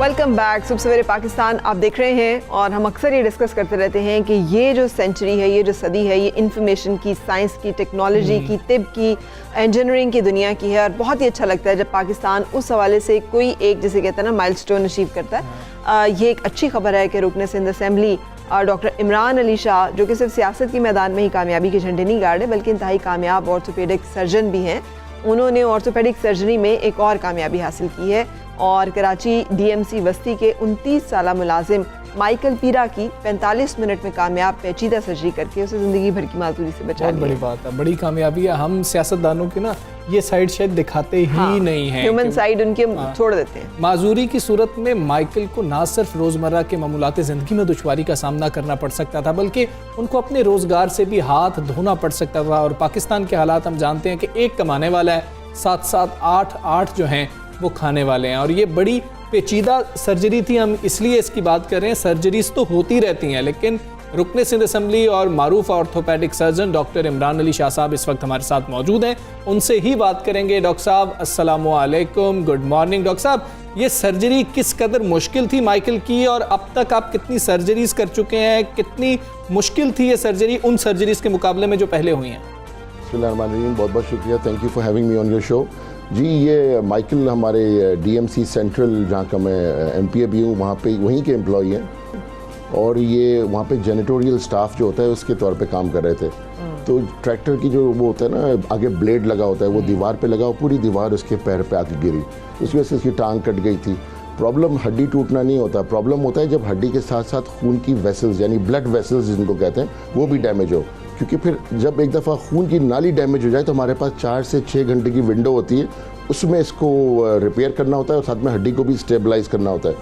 Welcome back. सुबह सवेरे पाकिस्तान आप देख रहे हैं और हम अक्सर ये डिस्कस करते रहते हैं कि ये जो सेंचुरी है, ये जो सदी है, ये इंफॉर्मेशन की, साइंस की, टेक्नोलॉजी की, तिब की, इंजीनियरिंग की दुनिया की है। और बहुत ही अच्छा लगता है जब पाकिस्तान उस हवाले से कोई एक, जैसे कहते हैं ना, माइलस्टोन अचीव करता है। ये एक अच्छी खबर है कि रुकन सिंध असेंबली डॉक्टर इमरान अली शाह, जो कि सिर्फ सियासत के मैदान में ही कामयाबी के झंडे नहीं गाड़ रहे बल्कि इंतहाई कामयाब ऑर्थोपेडिक सर्जन भी हैं। उन्होंने ऑर्थोपेडिक सर्जरी में एक और कामयाबी हासिल की है और कराची डीएमसी वस्ती के 29 साला मुलाजिम माइकल पीरा की 45 मिनट में कामयाब पेचीदा सर्जरी करके उसे ज़िंदगी भर की माजूरी से बचा लिया। बड़ी बात है, बड़ी कामयाबी है। हम सियासतदानों की ना ये साइड शायद दिखाते ही नहीं है, ह्यूमन साइड उनके छोड़ देते हैं। माजूरी की सूरत में माइकल को ना सिर्फ रोज़मर्रा के मामूलात ज़िंदगी में दुश्वारी का सामना करना पड़ सकता था बल्कि उनको अपने रोज़गार से भी हाथ धोना पड़ सकता था। और पाकिस्तान के हालात हम जानते हैं कि एक कमाने वाला है, 7-7, 8-8 जो हैं वो खाने वाले हैं। और ये बड़ी पेचीदा सर्जरी थी। हम इसलिए इसकी बात कर रहे हैं, सर्जरीज तो होती रहती हैं, लेकिन रुकन सिंध असेंबली और मारूफ orthopaedic surgeon doctor Imran Ali Shah साहब इस वक्त हमारे साथ मौजूद हैं। उनसे ही बात करेंगे। डॉक्टर साहब अस्सलामु अलैकुम, गुड मॉर्निंग। डॉक्टर साहब, ये सर्जरी किस कदर मुश्किल थी माइकल की और अब तक आप कितनी सर्जरीज कर चुके हैं? कितनी मुश्किल थी ये सर्जरी उन सर्जरीज के मुकाबले में जो पहले हुई हैं? बहुत बहुत शुक्रिया, thank you for having me on your show. जी, ये माइकल हमारे डीएमसी सेंट्रल, जहाँ का मैं एमपीए भी हूँ, वहाँ पे वहीं के एम्प्लॉई हैं और ये वहाँ पे जेनिटोरियल स्टाफ जो होता है उसके तौर पे काम कर रहे थे। तो ट्रैक्टर की जो वो होता है ना, आगे ब्लेड लगा होता है, वो दीवार पे लगा, पूरी दीवार उसके पैर पे आके गिरी, उसकी वजह से उसकी टांग कट गई थी। प्रॉब्लम हड्डी टूटना नहीं होता, प्रॉब्लम होता है जब हड्डी के साथ साथ खून की वेसल्स यानी ब्लड वेसल्स जिनको कहते हैं वो भी डैमेज हो, क्योंकि फिर जब एक दफ़ा खून की नाली डैमेज हो जाए तो हमारे पास 4 से 6 घंटे की विंडो होती है, उसमें इसको रिपेयर करना होता है और साथ में हड्डी को भी स्टेबलाइज करना होता है।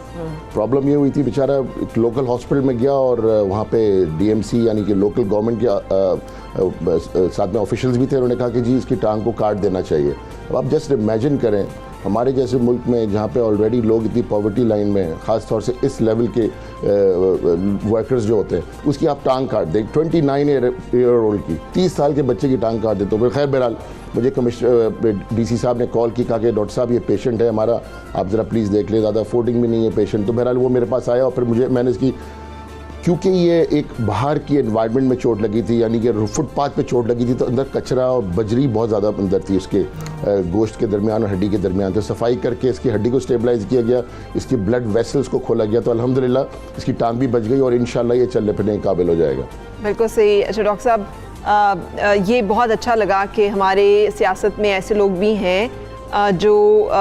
प्रॉब्लम ये हुई थी, बेचारा एक लोकल हॉस्पिटल में गया और वहाँ पे डीएमसी यानी कि लोकल गवर्नमेंट के साथ में ऑफिशियल्स भी थे। उन्होंने कहा कि जी इसकी टांग को काट देना चाहिए। अब आप जस्ट इमेजिन करें, हमारे जैसे मुल्क में जहाँ पे ऑलरेडी लोग इतनी पॉवर्टी लाइन में हैं, ख़ास तौर से इस लेवल के वर्कर्स जो होते हैं, उसकी आप टांग काट दें, 29 ईयर ओल्ड की, 30 साल के बच्चे की टांग काट दें। तो फिर खैर बहरहाल मुझे कमिश्नर डीसी साहब ने कॉल की, कहा कि डॉक्टर साहब ये पेशेंट है हमारा, आप ज़रा प्लीज़ देख लें, ज़्यादा अफोर्डिंग भी नहीं है पेशेंट। तो बहरहाल वो मेरे पास आया और फिर मैंने इसकी, क्योंकि ये एक बाहर की एनवायरनमेंट में चोट लगी थी, यानी कि फुटपाथ पे चोट लगी थी, तो अंदर कचरा और बजरी बहुत ज़्यादा अंदर थी उसके गोश्त के दरमियान और हड्डी के दरमियान। तो सफाई करके इसकी हड्डी को स्टेबलाइज किया गया, इसकी ब्लड वेसल्स को खोला गया, तो अल्हम्दुलिल्लाह इसकी टांग भी बच गई और इंशाल्लाह ये चलने फिरने के काबिल हो जाएगा। बिल्कुल सही। अच्छा डॉक्टर साहब, ये बहुत अच्छा लगा कि हमारे सियासत में ऐसे लोग भी हैं जो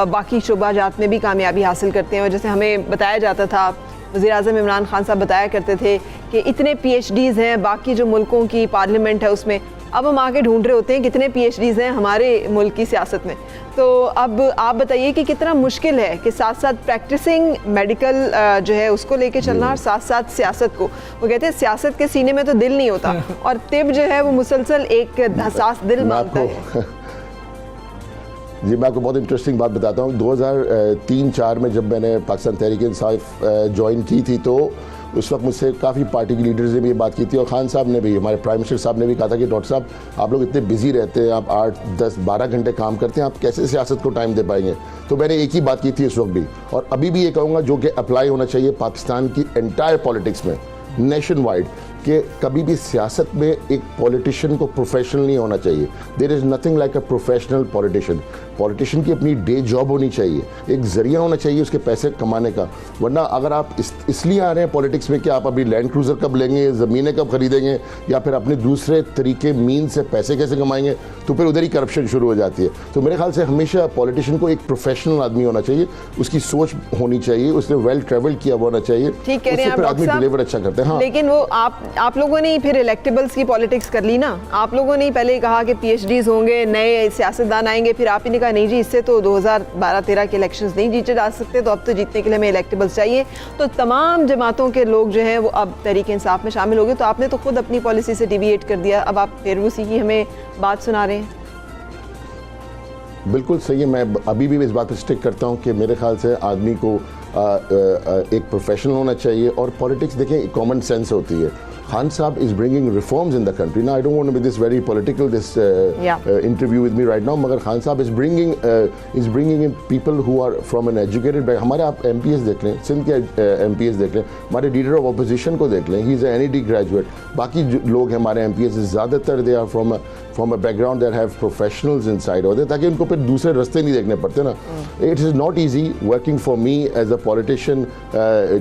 बाकी शोबाजात में भी कामयाबी हासिल करते हैं। और जैसे हमें बताया जाता था, वज़ीर-ए-आज़म इमरान खान साहब बताया करते थे कि इतने PhDs हैं बाकी जो मुल्कों की पार्लियामेंट है उसमें, अब हम आके ढूंढ रहे होते हैं कितने PhDs हैं हमारे मुल्क की सियासत में। तो अब आप बताइए कि कितना मुश्किल है कि साथ साथ प्रैक्टिसिंग मेडिकल जो है उसको लेके चलना और साथ साथ सियासत को। वो कहते हैं सियासत के सीने में तो दिल नहीं होता और तिब जो है वो मुसलसल एक हसास दिल मांगता है। जी, मैं आपको बहुत इंटरेस्टिंग बात बताता हूँ। 2003-04 में जब मैंने पाकिस्तान तहरीक-ए-इंसाफ ज्वाइन की थी, तो उस वक्त मुझसे काफ़ी पार्टी के लीडर्स ने भी ये बात की थी और खान साहब ने भी, हमारे प्राइम मिनिस्टर साहब ने भी कहा था कि डॉक्टर साहब आप लोग इतने बिजी रहते हैं, आप 8, 10, 12 घंटे काम करते हैं, आप कैसे सियासत को टाइम दे पाएंगे? तो मैंने एक ही बात की थी उस वक्त भी और अभी भी ये कहूँगा, जो कि अप्लाई होना चाहिए पाकिस्तान की एंटायर पॉलिटिक्स में, नेशन वाइड, कि कभी भी सियासत में एक पॉलिटिशियन को प्रोफेशनल नहीं होना चाहिए। There is nothing like a professional politician. Politician की अपनी डे जॉब होनी चाहिए, एक ज़रिया होना चाहिए उसके पैसे कमाने का। वरना अगर आप इसलिए आ रहे हैं पॉलिटिक्स में कि आप अभी लैंड क्रूज़र कब लेंगे, ज़मीनें कब खरीदेंगे या फिर अपने दूसरे तरीके मीन से पैसे कैसे कमाएंगे, तो फिर उधर ही करप्शन शुरू हो जाती है। तो मेरे ख्याल से हमेशा पॉलिटिशियन को एक प्रोफेशनल आदमी होना चाहिए, उसकी सोच होनी चाहिए, उसने वेल ट्रेवल किया हुआ होना चाहिए, उससे फिर आदमी डिलीवर अच्छा करते हैं। हाँ, लेकिन वो आप लोगों ने ही फिर इलेक्टेबल्स की पॉलिटिक्स कर ली ना। आप लोगों ने ही पहले कहा कि PhDs होंगे, नए सियासतदान आएंगे, फिर आप ही ने कहा नहीं जी इससे तो 2012-13 के इलेक्शंस नहीं जीते जा सकते, तो अब तो जीतने के लिए हमें इलेक्टेबल्स चाहिए। तो तमाम जमातों के लोग जो हैं वो अब तहरीक इंसाफ में शामिल हो गए। तो आपने तो खुद अपनी पॉलिसी से डिविएट कर दिया, अब आप फिर उसी की हमें बात सुना रहे हैं। बिल्कुल सही है। मैं अभी भी इस बात पर स्टिक करता हूँ कि मेरे ख्याल से आदमी को एक प्रोफेशनल होना चाहिए। और पॉलिटिक्स देखें कॉमन सेंस होती है। Khan Saab is bringing reforms in the country. Now I don't want to be this very political interview with me right now. मगर Khan Saab is bringing in people who are from an educated background. हमारे आप MPs देख लें, सिंध के MPs देख लें, हमारे leader of opposition को देख लें, he is an NED graduate. बाकी जो लोग हैं हमारे MPs ज़्यादातर they are from a background that have professionals inside होते हैं, ताकि उनको फिर दूसरे रास्ते नहीं देखने पड़ते ना। It is not easy working for me as a politician,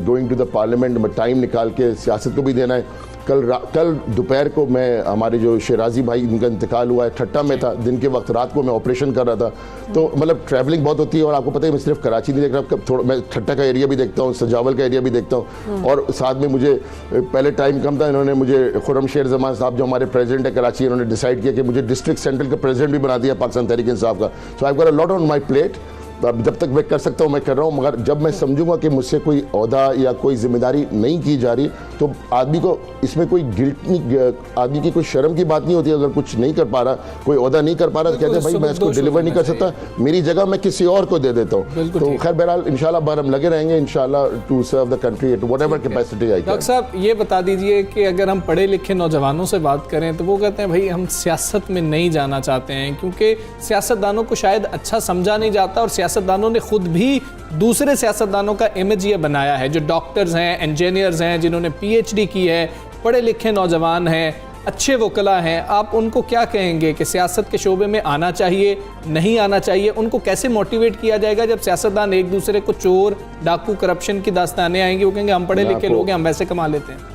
going to the parliament में टाइम निकाल के सियासत को भी देना है। कल दोपहर को मैं, हमारे जो शेराजी भाई उनका इंतकाल हुआ है, ठट्टा में था, दिन के वक्त रात को मैं ऑपरेशन कर रहा था। तो मतलब ट्रैवलिंग बहुत होती है, और आपको पता है मैं सिर्फ कराची नहीं देख रहा, थोड़ा मैं ठट्टा का एरिया भी देखता हूँ, सजावल का एरिया भी देखता हूँ। और साथ में मुझे पहले टाइम कम था, इन्होंने मुझे खुर्रम शेर जमान साहब जो हमारे प्रेसिडेंट है कराची, इन्होंने डिसाइड किया कि मुझे डिस्ट्रिक्ट सेंट्रल का प्रेसिडेंट भी बना दिया पाकिस्तान तहरीक इंसाफ का। So I have got a lot on my plate. अब जब तक मैं कर सकता हूँ मैं कर रहा हूँ, मगर जब मैं समझूंगा कि मुझसे कोई ओहदा या कोई जिम्मेदारी नहीं की जा रही, तो आदमी को इसमें कोई गिल्ट नहीं, आदमी की कोई शर्म की बात नहीं होती। अगर कुछ नहीं कर पा रहा, कोई ओहदा नहीं कर पा रहा, तो कहते हैं भाई मैं इसको डिलीवर नहीं कर सकता, मेरी जगह मैं किसी और को दे देता हूँ। तो खैर बहरहाल इंशाल्लाह बार हम लगे रहेंगे इंशाल्लाह to serve the country at whatever capacity I. Doctor साहब ये बता दीजिए कि अगर हम पढ़े लिखे नौजवानों से बात करें तो वो कहते हैं भाई हम सियासत में नहीं जाना चाहते हैं, क्योंकि सियासतदानों को शायद अच्छा समझा नहीं जाता, और सियासतदानों ने खुद भी दूसरे सियासतदानों का इमेज ये बनाया है, जो डॉक्टर्स हैं, इंजीनियर्स हैं, जिन्होंने PhD की है, पढ़े लिखे नौजवान हैं, अच्छे वकला हैं, आप उनको क्या कहेंगे कि सियासत के शोबे में आना चाहिए, नहीं आना चाहिए? उनको कैसे मोटिवेट किया जाएगा जब सियासतदान एक दूसरे को चोर, डाकू, करप्शन की दास्तानें आएंगी, वो कहेंगे हम पढ़े लिखे लोग हैं, हम वैसे कमा लेते हैं?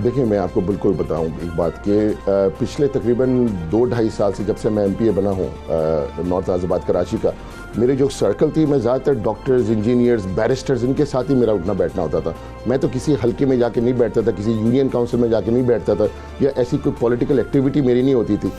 देखिए मैं आपको बिल्कुल बताऊं एक बात कि पिछले तकरीबन 2-2.5 साल से जब से मैं MPA बना हूं नॉर्थ आज़ाबाद कराची का, मेरी जो सर्कल थी मैं ज़्यादातर डॉक्टर्स, इंजीनियर्स, बैरिस्टर्स, इनके साथ ही मेरा उठना बैठना होता था। मैं तो किसी हल्के में जाके नहीं बैठता था, किसी यूनियन काउंसिल में जाके नहीं बैठता था, या ऐसी कोई पॉलिटिकल एक्टिविटी मेरी नहीं होती थी।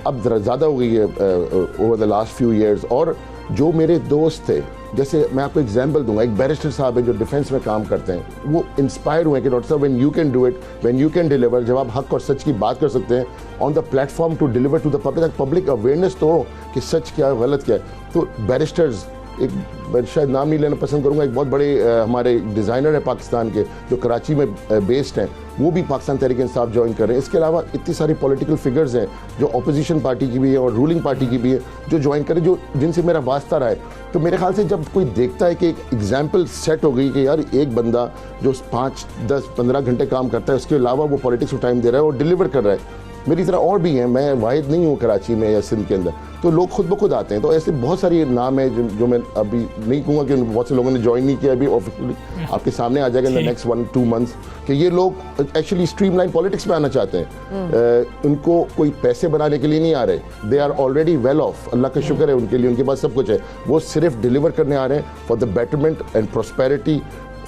अब ज़्यादा हो गई है over the last few years. और जो मेरे दोस्त थे, जैसे मैं आपको एग्जांपल दूंगा, एक बैरिस्टर साहब है जो डिफेंस में काम करते हैं, वो इंस्पायर हुए कि डॉक्टर साहब when you can do it, when you can deliver, जब आप हक और सच की बात कर सकते हैं on the platform to deliver to the public, public awareness तो हो कि सच क्या है गलत क्या है। तो बैरिस्टर्स, एक मैं शायद नाम नहीं लेना पसंद करूंगा, एक बहुत बड़े हमारे डिज़ाइनर है पाकिस्तान के जो कराची में बेस्ड हैं, वो भी पाकिस्तान तहरीक इंसाफ ज्वाइन कर रहे हैं। इसके अलावा इतनी सारी पॉलिटिकल फिगर्स हैं जो अपोजिशन पार्टी की भी है और रूलिंग पार्टी की भी है जो ज्वाइन करें, जो जिनसे मेरा वास्ता रहा है। तो मेरे ख्याल से जब कोई देखता है कि एक एग्जाम्पल सेट हो गई कि यार एक बंदा जो 5, 10, 15 घंटे काम करता है, उसके अलावा वो पॉलिटिक्स को टाइम दे रहा है और डिलीवर कर रहा है, मेरी तरह और भी हैं, मैं वाहिद नहीं हूँ कराची में या सिंध के अंदर, तो लोग खुद ब खुद आते हैं। तो ऐसे बहुत सारी नाम है जो मैं अभी नहीं कहूँगा कि बहुत से लोगों ने ज्वाइन नहीं किया, अभी ऑफिशियली आपके सामने आ जाएगा इन द नेक्स्ट 1-2 मंथ्स कि ये लोग एक्चुअली स्ट्रीमलाइन पॉलिटिक्स में आना चाहते हैं। उनको कोई पैसे बनाने के लिए नहीं आ रहे, they are already well off, Allah का शुक्र है उनके लिए, उनके पास सब कुछ है, वो सिर्फ डिलीवर करने आ रहे हैं for the betterment and prosperity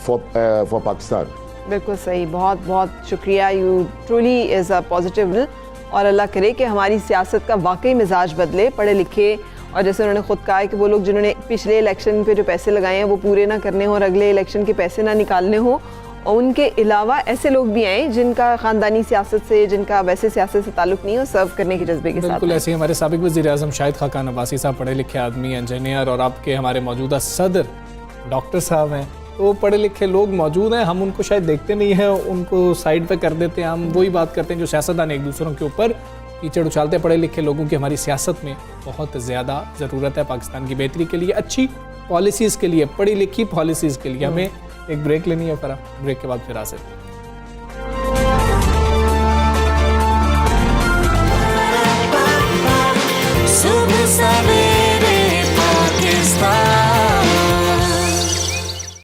for Pakistan. बिल्कुल सही, बहुत बहुत शुक्रिया। You truly is a positive, और अल्लाह करे कि हमारी सियासत का वाकई मिजाज बदले, पढ़े लिखे, और जैसे उन्होंने खुद कहा है कि वो लोग जिन्होंने पिछले इलेक्शन पे जो पैसे लगाए हैं वो पूरे ना करने हो और अगले इलेक्शन के पैसे ना निकालने हो, और उनके अलावा ऐसे लोग भी आए जिनका ख़ानदानी सियासत से, जिनका वैसे सियासत से ताल्लुक़ नहीं हो, सर्व करने के जज्बे के साथ। बिल्कुल ऐसे ही हमारे साबिक वज़ीर-ए-आज़म शाहिद खाकान अब्बासी साहब पढ़े लिखे आदमी, इंजीनियर, और आपके हमारे मौजूदा सदर डॉक्टर साहब हैं, तो पढ़े लिखे लोग मौजूद हैं, हम उनको शायद देखते नहीं हैं, उनको साइड पे कर देते हैं। हम वही बात करते हैं जो सियासतदान एक दूसरों के ऊपर कीचड़ उछालते हैं। पढ़े लिखे लोगों की हमारी सियासत में बहुत ज़्यादा ज़रूरत है, पाकिस्तान की बेहतरी के लिए, अच्छी पॉलिसीज़ के लिए, पढ़ी लिखी पॉलिसीज़ के लिए। हमें एक ब्रेक लेनी है, ब्रेक के बाद फिर आ सकते हैं।